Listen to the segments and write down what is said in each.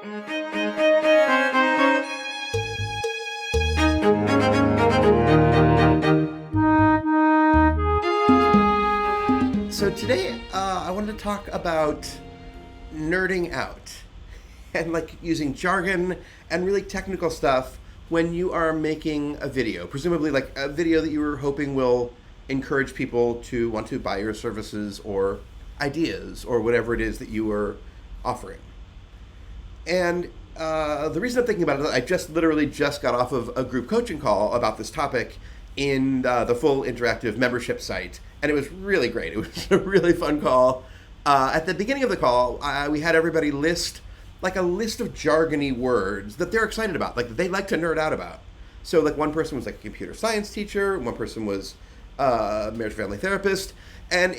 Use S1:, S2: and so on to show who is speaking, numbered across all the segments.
S1: So today, I wanted to talk about nerding out and like using jargon and really technical stuff when you are making a video. Presumably, like a video that you were hoping will encourage people to want to buy your services or ideas or whatever it is that you were offering. And the reason I'm thinking about it is I just literally just got off of a group coaching call about this topic in the full interactive membership site, and it was really great. It was a really fun call. At the beginning of the call, we had everybody list like a list of jargony words that they're excited about, like that they like to nerd out about. So like one person was like a computer science teacher, one person was a marriage family therapist, and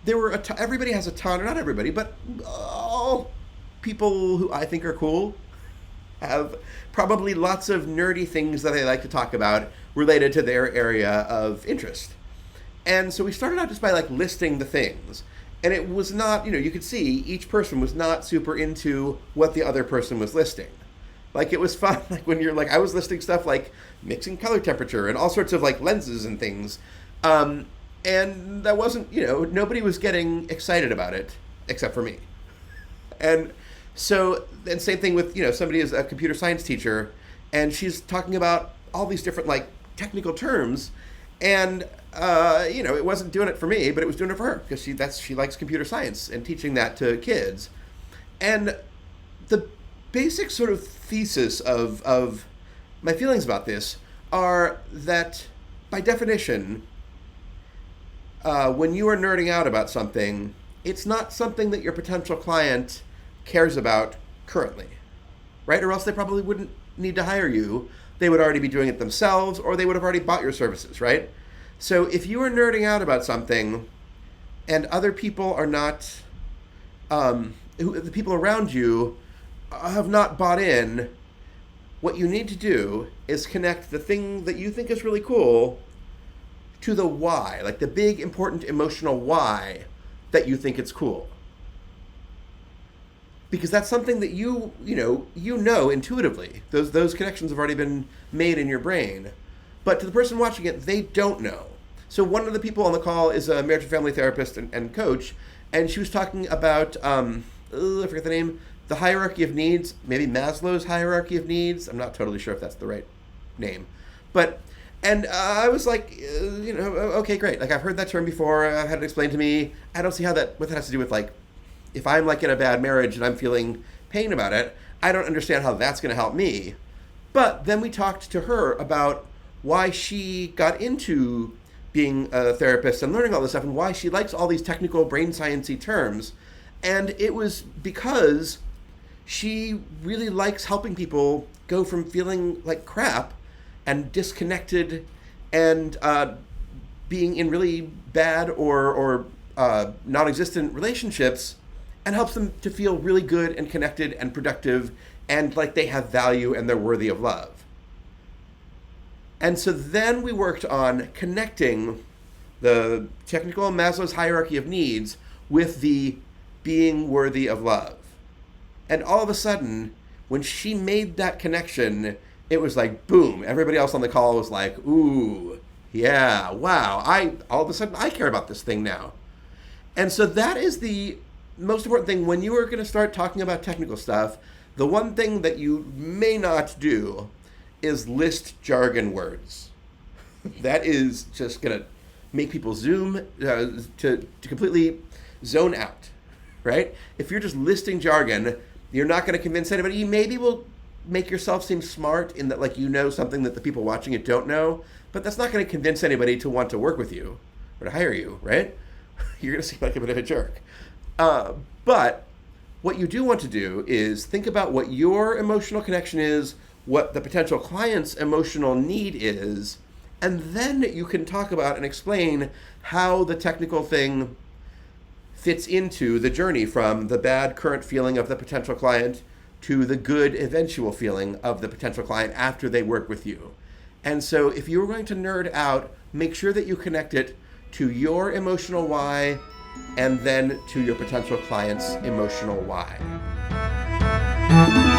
S1: everybody has a ton, or not everybody, but all people who I think are cool have probably lots of nerdy things that they like to talk about related to their area of interest. And so we started out just by like listing the things. And it was not, you could see each person was not super into what the other person was listing. Like it was fun, like when you're like, I was listing stuff like mixing color temperature and all sorts of like lenses and things. And that wasn't, nobody was getting excited about it except for me. And so then same thing with, somebody is a computer science teacher and she's talking about all these different like technical terms, and it wasn't doing it for me, but it was doing it for her because she likes computer science and teaching that to kids. And the basic sort of thesis of my feelings about this are that by definition, when you are nerding out about something, it's not something that your potential client cares about currently, right? Or else they probably wouldn't need to hire you. They would already be doing it themselves, or they would have already bought your services, right? So if you are nerding out about something and other people are not, the people around you have not bought in, what you need to do is connect the thing that you think is really cool to the why, like the big, important, emotional why that you think it's cool. Because that's something that you know intuitively. Those connections have already been made in your brain. But to the person watching it, they don't know. So one of the people on the call is a marriage and family therapist and coach, and she was talking about, I forget the name, the hierarchy of needs, maybe Maslow's hierarchy of needs. I'm not totally sure if that's the right name. And I was like, okay, great. Like I've heard that term before. I've had it explained to me. I don't see what that has to do with like, if I'm like in a bad marriage and I'm feeling pain about it, I don't understand how that's going to help me. But then we talked to her about why she got into being a therapist and learning all this stuff and why she likes all these technical brain sciencey terms. And it was because she really likes helping people go from feeling like crap and disconnected and being in really bad or non-existent relationships, and helps them to feel really good and connected and productive and like they have value and they're worthy of love. And so then we worked on connecting the technical Maslow's hierarchy of needs with the being worthy of love. And all of a sudden, when she made that connection, it was like, boom, everybody else on the call was like, ooh, yeah, wow, all of a sudden I care about this thing now. And so that is the most important thing when you are going to start talking about technical stuff. The one thing that you may not do is list jargon words. That is just going to make people zoom to completely zone out, right? If you're just listing jargon, you're not going to convince anybody. You maybe will make yourself seem smart in that like you know something that the people watching it don't know, but that's not going to convince anybody to want to work with you or to hire you, right? You're going to seem like a bit of a jerk. But what you do want to do is think about what your emotional connection is, what the potential client's emotional need is, and then you can talk about and explain how the technical thing fits into the journey from the bad current feeling of the potential client to the good eventual feeling of the potential client after they work with you. And so if you're going to nerd out, make sure that you connect it to your emotional why and then to your potential client's emotional why. Bye.